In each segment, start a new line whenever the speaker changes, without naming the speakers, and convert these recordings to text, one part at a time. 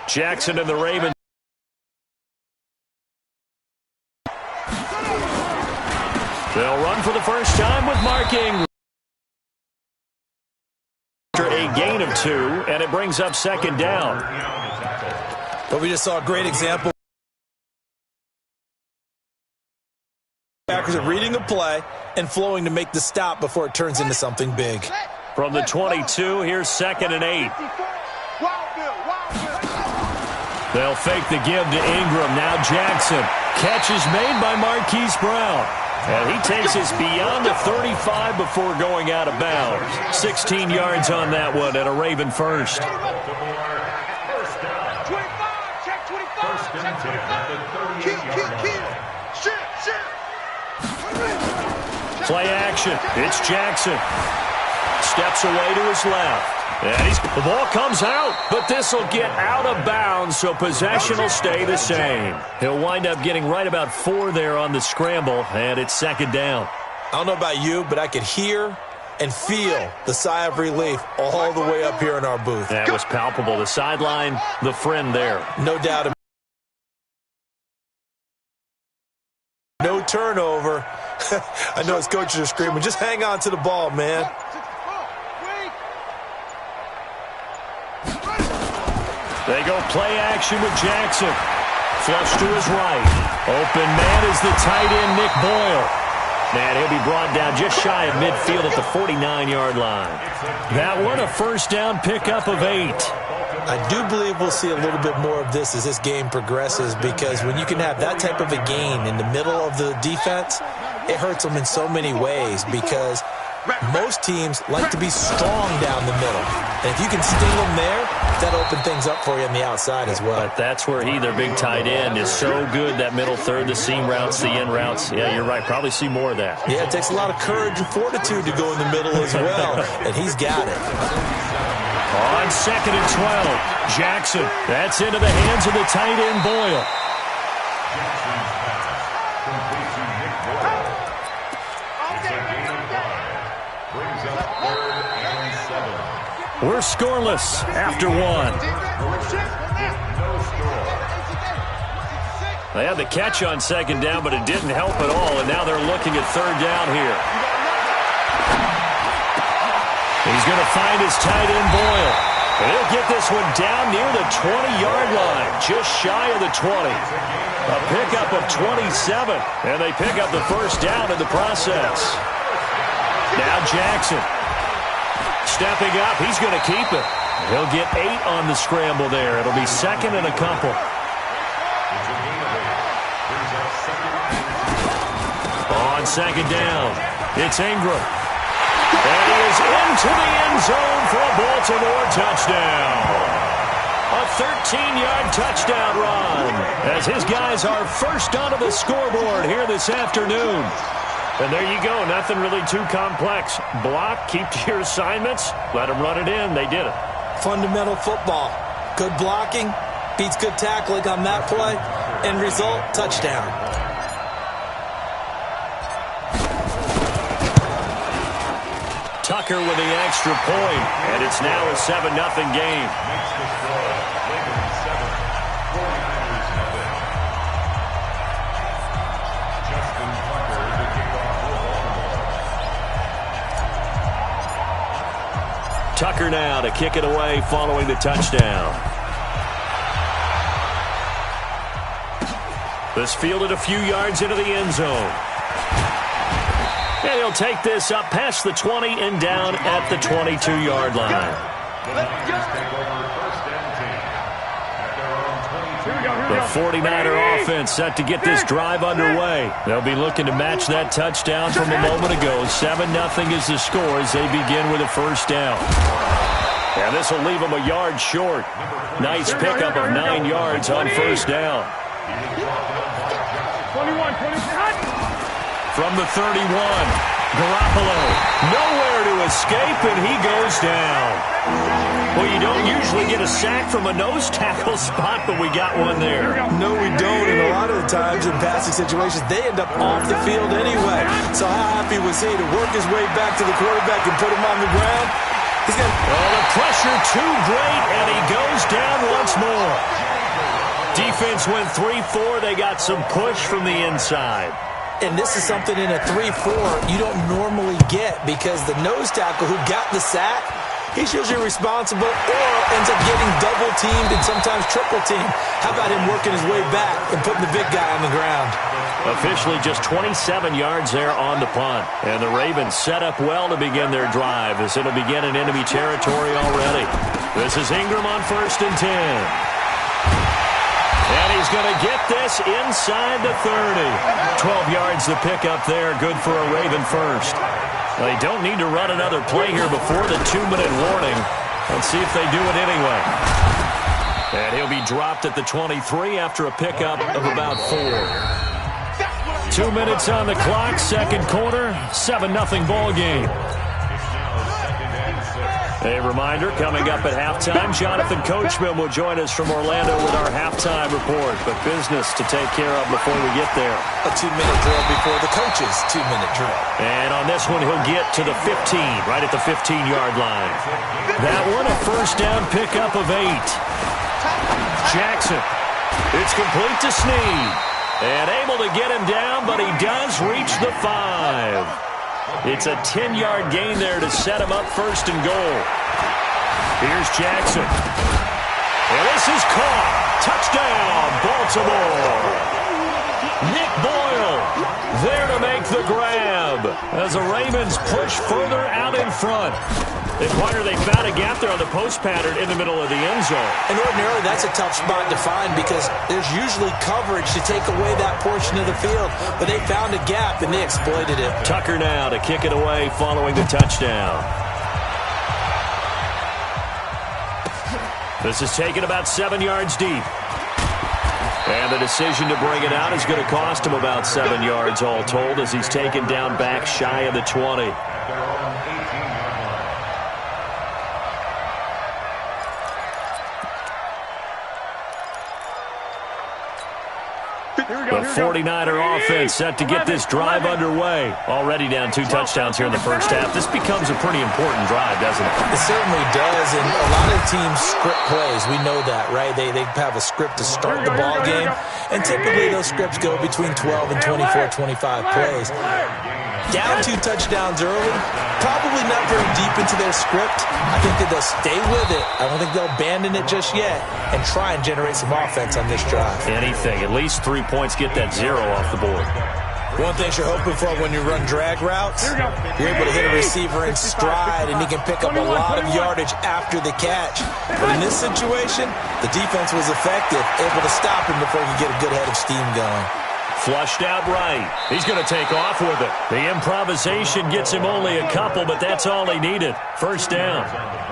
Jackson and the Ravens. They'll run for the first time with Mark Ingram. After a gain of 2, and it brings up second down.
But we just saw a great example. Packers are reading a play and flowing to make the stop before it turns into something big.
From the 22, here's 2nd and 8. They'll fake the give to Ingram. Now Jackson. Catch is made by Marquise Brown. And he takes us beyond the 35 before going out of bounds. 16 yards on that one and a Raven first. Play action. It's Jackson. Steps away to his left. And the ball comes out, but this will get out of bounds, so possession will stay the same. He'll wind up getting right about 4 there on the scramble, and it's second down.
I don't know about you, but I could hear and feel the sigh of relief all the way up here in our booth.
That was palpable. The sideline, the friend there.
No doubt about it. No turnover. I know his coaches are screaming, just hang on to the ball, man.
They go play action with Jackson. Flush to his right. Open man is the tight end, Nick Boyle. And he'll be brought down just shy of midfield at the 49-yard line. That one a first down pickup of 8.
I do believe we'll see a little bit more of this as this game progresses, because when you can have that type of a gain in the middle of the defense, it hurts them in so many ways, because most teams like to be strong down the middle. And if you can sting them there, that'll open things up for you on the outside as well.
But that's where he, their big tight end, is so good, that middle third, the seam routes, the in routes. Yeah, you're right. Probably see more of that.
Yeah, it takes a lot of courage and fortitude to go in the middle as well, and he's got it.
On 2nd and 12, Jackson. That's into the hands of the tight end, Boyle. We're scoreless after 1. They had the catch on second down, but it didn't help at all, and now they're looking at third down here. He's going to find his tight end, Boyle. And he'll get this one down near the 20-yard line, just shy of the 20. A pickup of 27, and they pick up the first down in the process. Now Jackson. Stepping up, he's going to keep it. He'll get 8 on the scramble there. It'll be 2nd and a couple. On second down, it's Ingram. And he is into the end zone for a Baltimore touchdown. A 13-yard touchdown run, as his guys are first onto the scoreboard here this afternoon. And there you go, nothing really too complex. Block, keep to your assignments, let them run it in. They did it.
Fundamental football. Good blocking, beats good tackling on that play. End result, touchdown.
Tucker with the extra point, and it's now a 7-0 game. Tucker now to kick it away following the touchdown. This fielded a few yards into the end zone. And he'll take this up past the 20 and down at the 22-yard line. The 49er offense set to get this drive underway. They'll be looking to match that touchdown from a moment ago. 7-0 is the score as they begin with a first down. And this will leave them a yard short. Nice pickup of 9 yards on first down. From the 31, Garoppolo, nowhere to escape, and he goes down. Well, you don't usually get a sack from a nose tackle spot, but we got one there.
No, we don't, and a lot of the times in passing situations, they end up off the field anyway. So how happy was he to work his way back to the quarterback and put him on the ground?
Well, the pressure too great, and he goes down once more. Defense went 3-4. They got some push from the inside.
And this is something in a 3-4 you don't normally get because the nose tackle who got the sack, he's usually responsible or ends up getting double-teamed and sometimes triple-teamed. How about him working his way back and putting the big guy on the ground?
Officially just 27 yards there on the punt. And the Ravens set up well to begin their drive as it'll begin in enemy territory already. This is Ingram on 1st and 10. And he's going to get this inside the 30. 12 yards to pick up there. Good for a Raven first. They don't need to run another play here before the 2-minute warning. Let's see if they do it anyway. And he'll be dropped at the 23 after a pickup of about 4. 2 minutes on the clock, second quarter, 7-0 ball game. A reminder, coming up at halftime, Jonathan Coachman will join us from Orlando with our halftime report. But business to take care of before we get there.
A 2-minute drill before the coach's 2-minute drill.
And on this one, he'll get to the 15, right at the 15-yard line. That one, a first down pickup of 8. Jackson. It's complete to Snead. And able to get him down, but he does reach the 5. It's a 10-yard gain there to set him up first and goal. Here's Jackson. And this is caught. Touchdown, Baltimore. Nick Boyle there to make the grab as the Ravens push further out in front. And Pointer, they found a gap there on the post pattern in the middle of the end zone.
And ordinarily, that's a tough spot to find because there's usually coverage to take away that portion of the field. But they found a gap, and they exploited it.
Tucker now to kick it away following the touchdown. This is taken about 7 yards deep. And the decision to bring it out is going to cost him about 7 yards all told as he's taken down back shy of the 20. The 49er offense set to get this drive underway. Already down 2 touchdowns here in the first half. This becomes a pretty important drive, doesn't it?
It certainly does, and a lot of teams script plays. We know that, right? They have a script to start the ball game, and typically those scripts go between 12 and 24, 25 plays. Down 2 touchdowns early, probably not very deep into their script. I think that they'll stay with it. I don't think they'll abandon it just yet and try and generate some offense on this drive.
Anything. At least 3 points, get that 0 off the board.
One thing you're hoping for when you run drag routes, you're able to hit a receiver in stride, and he can pick up a lot of yardage after the catch. But in this situation, the defense was effective, able to stop him before he could get a good head of steam going.
Flushed out right. He's going to take off with it. The improvisation gets him only a couple, but that's all he needed. First down.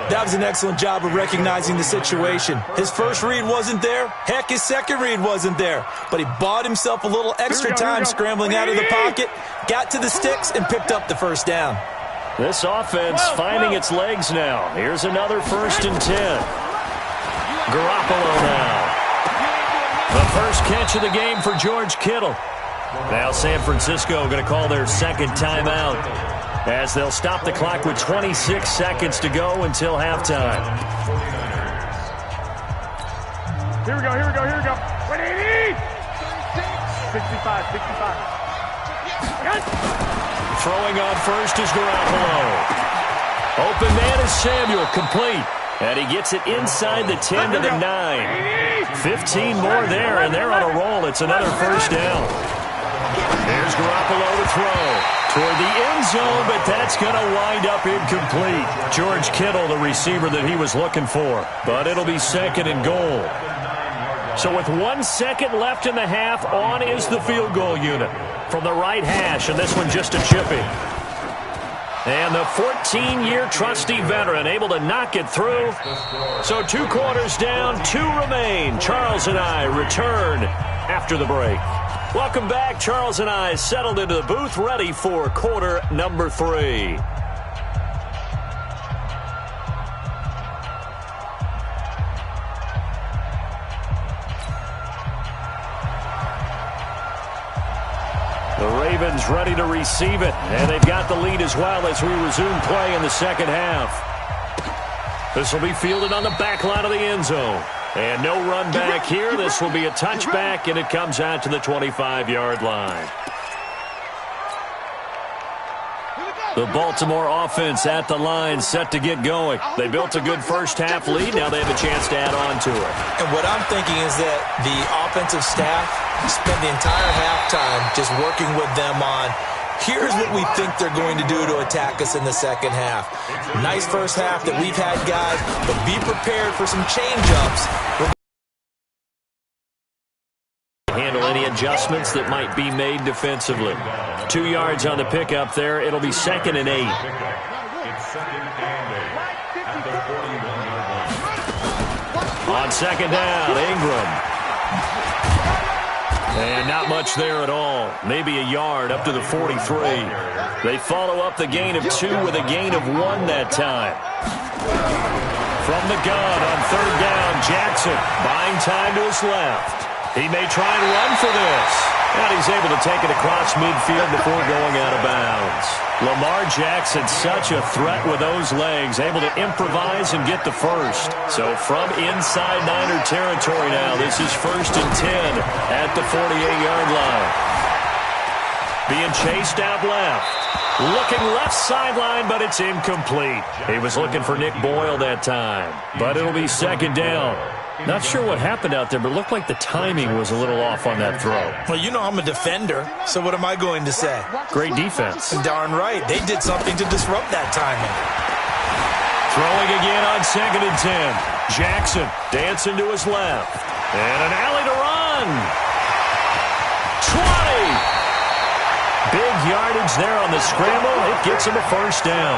That was an excellent job of recognizing the situation. His first read wasn't there. Heck, his second read wasn't there. But he bought himself a little extra time scrambling out of the pocket, got to the sticks, and picked up the first down.
This offense finding its legs now. Here's another 1st and 10. Garoppolo now. The first catch of the game for George Kittle. Now San Francisco going to call their second timeout as they'll stop the clock with 26 seconds to go until halftime.
Here we go. 180! 65.
Throwing on first is Garoppolo. Open man is Samuel, complete. And he gets it inside the 10 to the 9. 15 more there, and they're on a roll. It's another first down. There's Garoppolo to throw toward the end zone, but that's going to wind up incomplete. George Kittle, the receiver that he was looking for. But it'll be second and goal. So with 1 second left in the half, on is the field goal unit from the right hash, and this one just a chipping. And the 14-year trusty veteran able to knock it through. So 2 quarters down, 2 remain. Charles and I return after the break. Welcome back. Charles and I settled into the booth, ready for quarter number 3. The Ravens ready to receive it, and they've got the lead as well as we resume play in the second half. This will be fielded on the back line of the end zone. And no run back here. This will be a touchback, and it comes out to the 25-yard line. The Baltimore offense at the line, set to get going. They built a good first-half lead. Now they have a chance to add on to it.
And what I'm thinking is that the offensive staff spend the entire halftime just working with them on, here's what we think they're going to do to attack us in the second half. Nice first half that we've had, guys, but be prepared for some change-ups.
Handle any adjustments that might be made defensively. 2 yards on the pickup there. It'll be 2nd and 8. On 2nd down, Ingram. And not much there at all. Maybe a yard up to the 43. They follow up the gain of 2 with a gain of 1 that time. From the gun on 3rd down, Jackson buying time to his left. He may try and run for this. And he's able to take it across midfield before going out of bounds. Lamar Jackson, such a threat with those legs, able to improvise and get the first. So from inside Niner territory now, this is 1st and 10 at the 48-yard line. Being chased out left. Looking left sideline, but it's incomplete. He was looking for Nick Boyle that time. But it'll be 2nd down. Not sure what happened out there, but it looked like the timing was a little off on that throw.
Well, you know I'm a defender, so what am I going to say?
Great defense.
Darn right. They did something to disrupt that timing.
Throwing again on 2nd and 10. Jackson dancing to his left. And an alley to run. 20. Big yardage there on the scramble. It gets him a first down.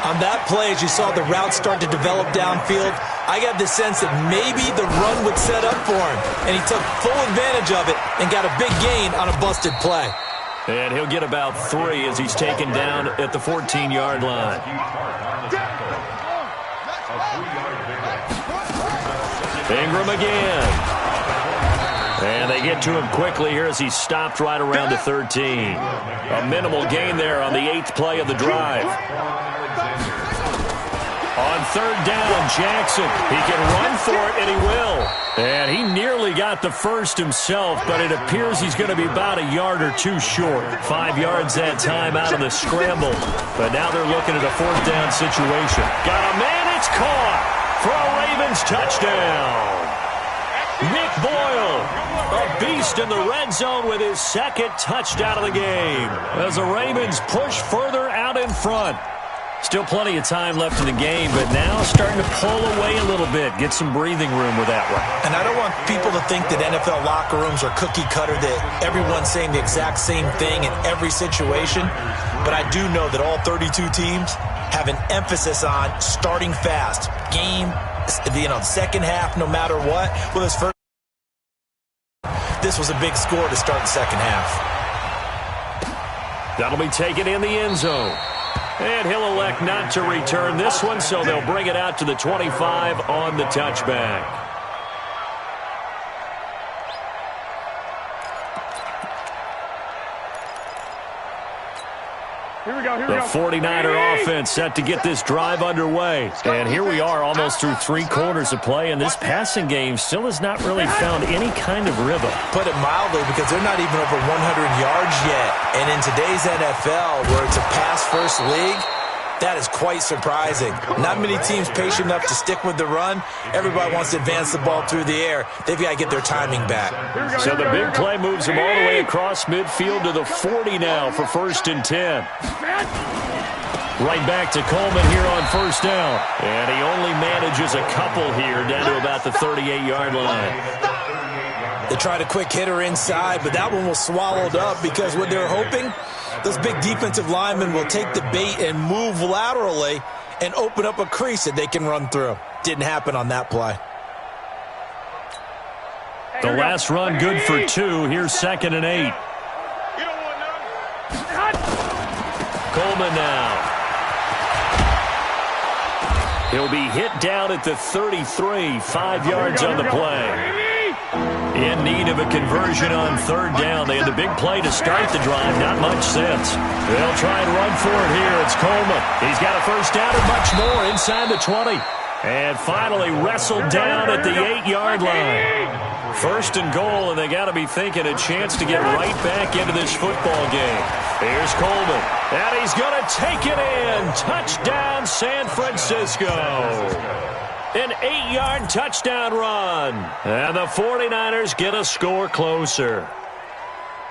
On that play, as you saw the route start to develop downfield, I got the sense that maybe the run would set up for him, and he took full advantage of it and got a big gain on a busted play.
And he'll get about 3 as he's taken down at the 14-yard line. Ingram again. And they get to him quickly here as he's stopped right around the 13. A minimal gain there on the 8th play of the drive. On 3rd down, Jackson. He can run for it, and he will. And he nearly got the first himself, but it appears he's going to be about a yard or 2 short. 5 yards that time out of the scramble. But now they're looking at a 4th down situation. Got a man, it's caught for a Ravens touchdown. Nick Boyle, a beast in the red zone with his 2nd touchdown of the game. As the Ravens push further out in front. Still plenty of time left in the game, but now starting to pull away a little bit. Get some breathing room with that one.
And I don't want people to think that NFL locker rooms are cookie cutter, that everyone's saying the exact same thing in every situation. But I do know that all 32 teams have an emphasis on starting fast. Game, second half, no matter what. Well, this was a big score to start the second half.
That'll be taken in the end zone. And he'll elect not to return this one, so they'll bring it out to the 25 on the touchback. The 49er offense set to get this drive underway. And here we are almost through 3 quarters of play, and this passing game still has not really found any kind of rhythm.
Put it mildly, because they're not even over 100 yards yet. And in today's NFL, where it's a pass-first league, that is quite surprising. Not many teams patient enough to stick with the run. Everybody wants to advance the ball through the air. They've got to get their timing back.
So the big play moves them all the way across midfield to the 40 now for 1st and 10. Right back to Coleman here on 1st down. And he only manages a couple here down to about the 38-yard line.
They tried a quick hitter inside, but that one was swallowed up because what they're hoping, those big defensive linemen will take the bait and move laterally and open up a crease that they can run through. Didn't happen on that play.
The last run good for 2. Here's 2nd and 8. Coleman now. He'll be hit down at the 33, 5 yards on the play. In need of a conversion on 3rd down. They had the big play to start the drive. Not much sense. They'll try and run for it here. It's Coleman. He's got a 1st down and much more inside the 20. And finally wrestled down at the 8-yard line. First and goal, and they got to be thinking a chance to get right back into this football game. Here's Coleman, and he's going to take it in. Touchdown, San Francisco. An 8-yard touchdown run. And the 49ers get a score closer.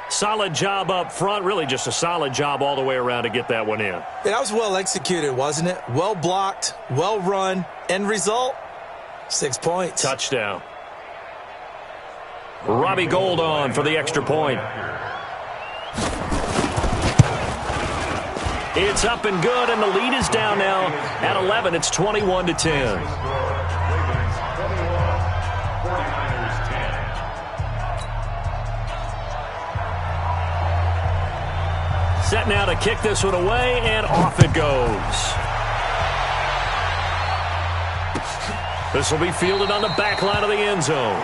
Solid job up front. Really just a solid job all the way around to get that one in.
That was well executed, wasn't it? Well blocked, well run. End result, 6 points.
Touchdown. Robbie Gould on for the extra point. It's up and good, and the lead is down now at 11. It's 21-10. Set now to kick this one away, and off it goes. This will be fielded on the back line of the end zone.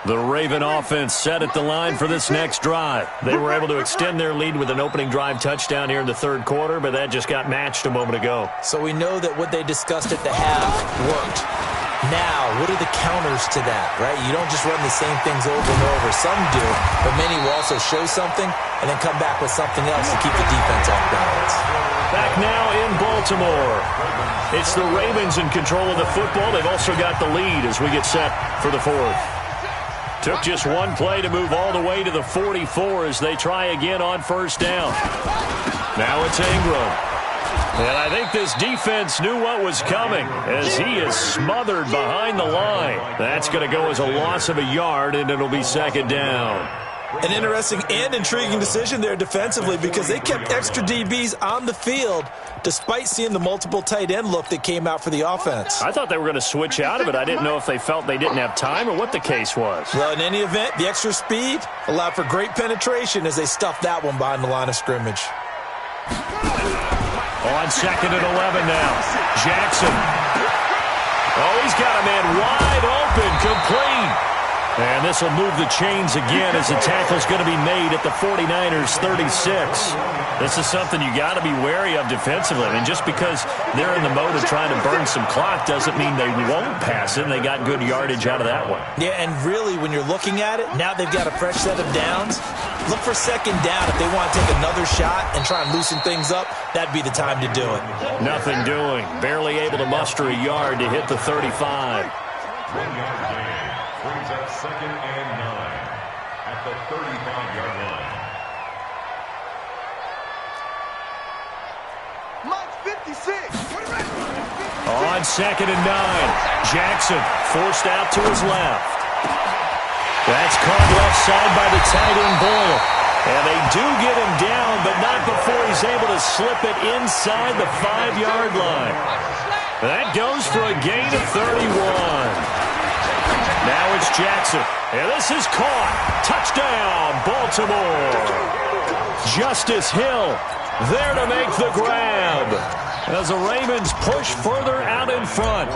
The Raven offense set at the line for this next drive. They were able to extend their lead with an opening drive touchdown here in the third quarter, but that just got matched a moment ago.
So we know that what they discussed at the half worked. Now, what are the counters to that, right? You don't just run the same things over and over. Some do, but many will also show something and then come back with something else to keep the defense off balance.
Back now in Baltimore. It's the Ravens in control of the football. They've also got the lead as we get set for the fourth. Took just one play to move all the way to the 44 as they try again on first down. Now it's Ingram. And I think this defense knew what was coming as he is smothered behind the line. That's going to go as a loss of a yard, and it'll be second down.
An interesting and intriguing decision there defensively because they kept extra DBs on the field despite seeing the multiple tight end look that came out for the offense.
I thought they were going to switch out of it. I didn't know if they felt they didn't have time or what the case was.
Well, in any event, the extra speed allowed for great penetration as they stuffed that one behind the line of scrimmage.
On second and 11 now. Jackson. Oh, he's got a man wide open, complete. And this will move the chains again as the tackle's going to be made at the 49ers 36. This is something you got to be wary of defensively. I mean, just because they're in the mode of trying to burn some clock doesn't mean they won't pass it. And they got good yardage out of that one.
Yeah, and really, when you're looking at it, now they've got a fresh set of downs. Look for second down. If they want to take another shot and try and loosen things up, that'd be the time to do it.
Nothing doing. Barely able to muster a yard to hit the 35.
1-yard gain. Brings up second and 9 at the 35-yard line.
Mike 56.
On second and 9, Jackson forced out to his left. That's caught left side by the tight end Boyle. And they do get him down, but not before he's able to slip it inside the 5-yard line. That goes for a gain of 31. Now it's Jackson, and this is caught. Touchdown, Baltimore. Justice Hill there to make the grab as the Ravens push further out in front.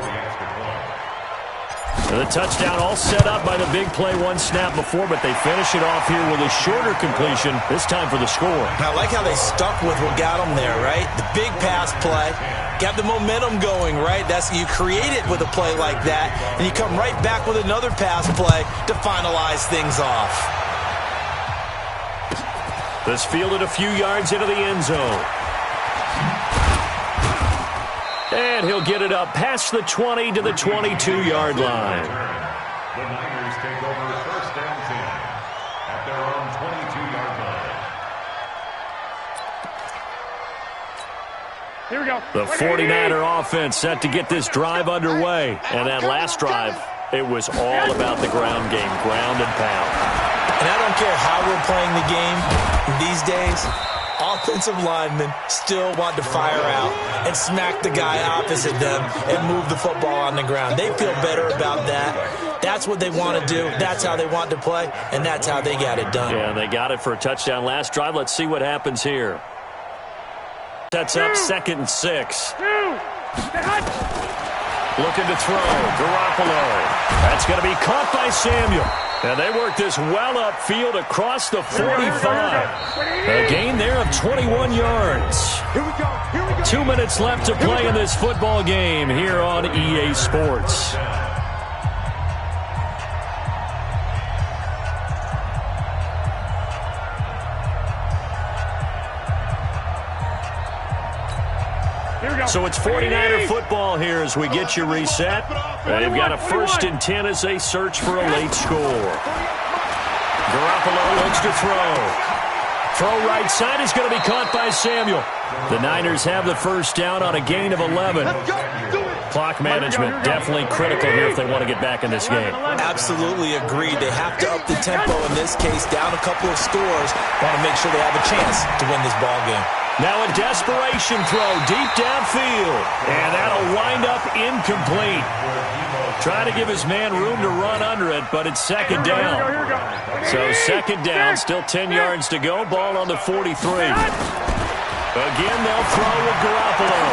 And the touchdown all set up by the big play one snap before, but they finish it off here with a shorter completion, this time for the score.
I like how they stuck with what got them there, right? The big pass play. Got the momentum going, right? That's you create it with a play like that, and you come right back with another pass play to finalize things off.
This fielded a few yards into the end zone. And he'll get it up past the 20 to the 22-yard line.
The Niners take over first down 10 at their own 22-yard line.
Here we go.
The 49er offense set to get this drive underway. And that last drive, it was all about the ground game, ground and pound.
And I don't care how we're playing the game these days, offensive linemen still want to fire out and smack the guy opposite them and move the football on the ground. They feel better about that. That's what they want to do. That's how they want to play, and that's how they got it done.
Yeah, they got it for a touchdown last drive. Let's see what happens here. Sets up 2nd and 6. Looking to throw. Garoppolo. That's going to be caught by Samuel. And they work this well upfield across the 45. A gain there of 21 yards. 2 minutes left to play in this football game here on EA Sports. So it's 49er football here as we get you reset. They've got a 1st and 10 as they search for a late score. Garoppolo looks to throw. Throw right side is going to be caught by Samuel. The Niners have the 1st down on a gain of 11. Clock management definitely critical here if they want to get back in this game.
Absolutely agreed. They have to up the tempo in this case, down a couple of scores. Want to make sure they have a chance to win this ball game.
Now a desperation throw deep downfield. And that'll wind up incomplete. Trying to give his man room to run under it, but it's 2nd down. So 2nd down, still 10 yards to go. Ball on the 43. Again, they'll throw with Garoppolo.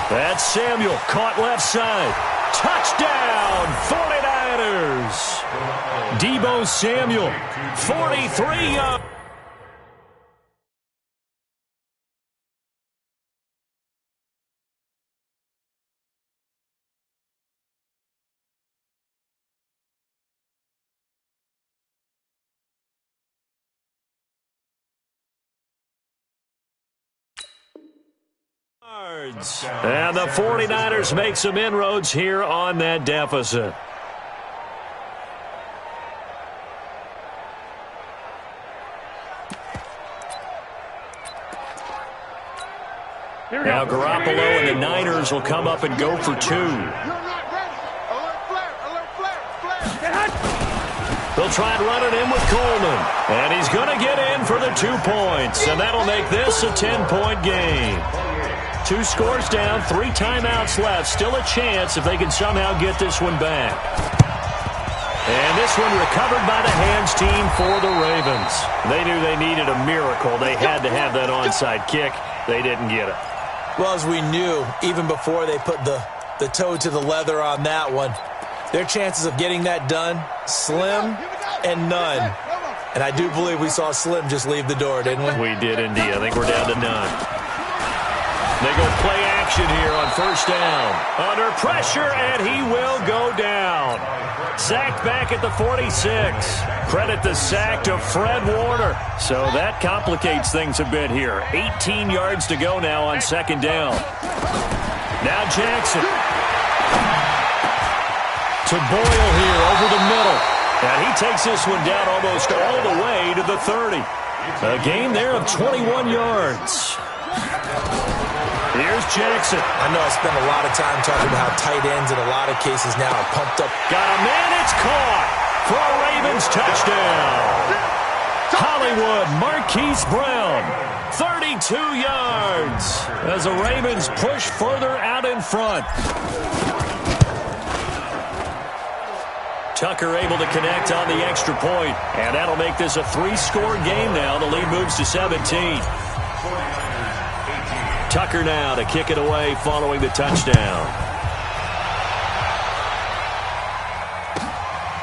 That's Samuel, caught left side. Touchdown, 49ers. Deebo Samuel, 43 yards. And the 49ers make some inroads here on that deficit. Now Garoppolo and the Niners will come up and go for 2. They'll try and run it in with Coleman. And he's going to get in for the 2 points. And that'll make this a 10-point game. 2 scores down, 3 timeouts left. Still a chance if they can somehow get this one back. And this one recovered by the hands team for the Ravens. They knew they needed a miracle. They had to have that onside kick. They didn't get it.
Well, as we knew, even before they put the toe to the leather on that one, their chances of getting that done, slim and none. And I do believe we saw Slim just leave the door, didn't we?
We did indeed. I think we're down to none. They go play action here on 1st down. Under pressure, and he will go down. Sacked back at the 46. Credit the sack to Fred Warner. So that complicates things a bit here. 18 yards to go now on 2nd down. Now Jackson. To Boyle here over the middle. And he takes this one down almost all the way to the 30. A gain there of 21 yards. Here's Jackson.
I know I spent a lot of time talking about how tight ends in a lot of cases now are pumped up.
Got a man, it's caught for a Ravens touchdown. Hollywood, Marquise Brown, 32 yards as the Ravens push further out in front. Tucker able to connect on the extra point, and that'll make this a 3-score game now. The lead moves to 17. Tucker now to kick it away following the touchdown.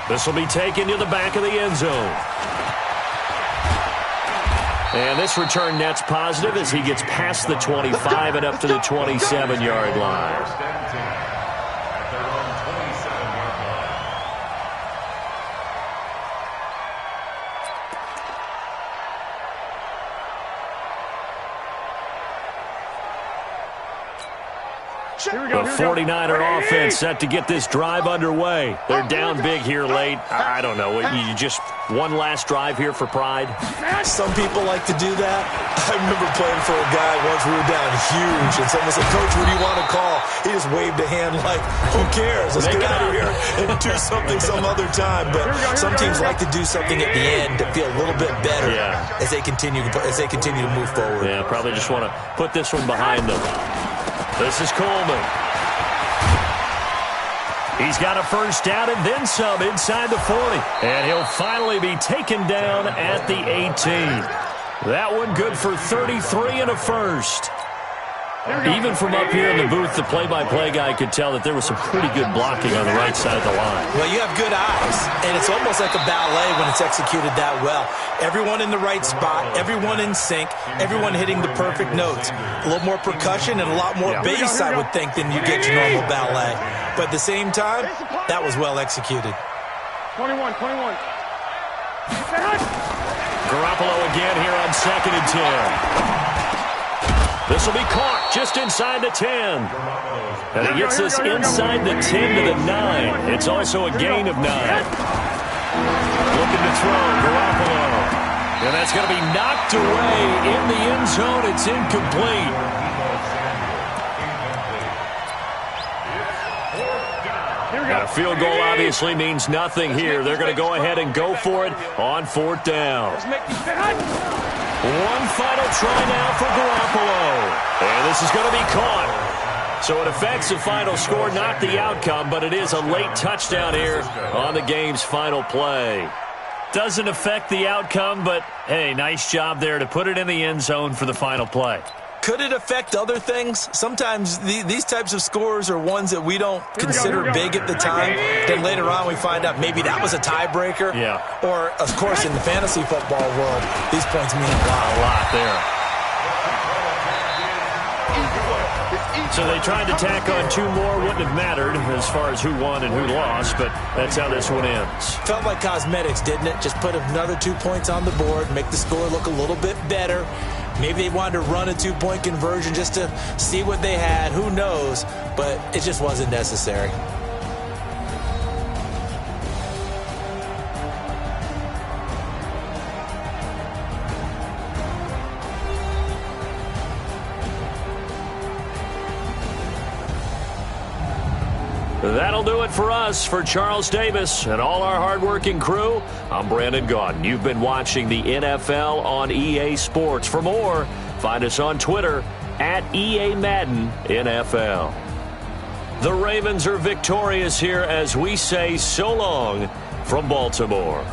This will be taken to the back of the end zone. And this return net's positive as he gets past the 25 and up to the 27-yard line. The 49er offense set to get this drive underway. They're down big here late. I don't know. You just One last drive here for Pride.
Some people like to do that. I remember playing for a guy once we were down huge, and someone said, "Coach, what do you want to call?" He just waved a hand like, "Who cares? Let's get out of here and do something some other time." But some teams like to do something at the end to feel a little bit better as they continue to move forward.
Yeah, probably just want to put this one behind them. This is Coleman. He's got a first down and then some inside the 40. And he'll finally be taken down at the 18. That one good for 33 and a first. Even from up here in the booth, the play-by-play guy could tell that there was some pretty good blocking on the right side of the line.
Well, you have good eyes, and it's almost like a ballet when it's executed that well. Everyone in the right spot, everyone in sync, everyone hitting the perfect notes. A little more percussion and a lot more bass, I would think, than you get your normal ballet. But at the same time, that was well executed.
21.
Garoppolo again here on 2nd and 10. This will be caught just inside the 10. And he gets this inside the 10 to the 9. It's also a gain of 9. Looking to throw, Garoppolo. And that's going to be knocked away in the end zone. It's incomplete. And a field goal obviously means nothing here. They're going to go ahead and go for it on 4th down. One final try now for Garoppolo. And this is going to be caught. So it affects the final score, not the outcome, but it is a late touchdown here on the game's final play. Doesn't affect the outcome, but, hey, nice job there to put it in the end zone for the final play.
Could it affect other things? Sometimes these types of scores are ones that we don't consider big at the time. Then later on we find out maybe that was a tiebreaker.
Yeah.
Or, of course, in the fantasy football world, these points mean a lot.
A lot there. So they tried to tack on 2 more. Wouldn't have mattered as far as who won and who lost, but that's how this one ends.
Felt like cosmetics, didn't it? Just put another 2 points on the board, make the score look a little bit better. Maybe they wanted to run a 2-point conversion just to see what they had. Who knows? But it just wasn't necessary.
That'll do it for us. For Charles Davis and all our hardworking crew, I'm Brandon Gaudin. You've been watching the NFL on EA Sports. For more, find us on Twitter at EA Madden NFL. The Ravens are victorious here as we say so long from Baltimore.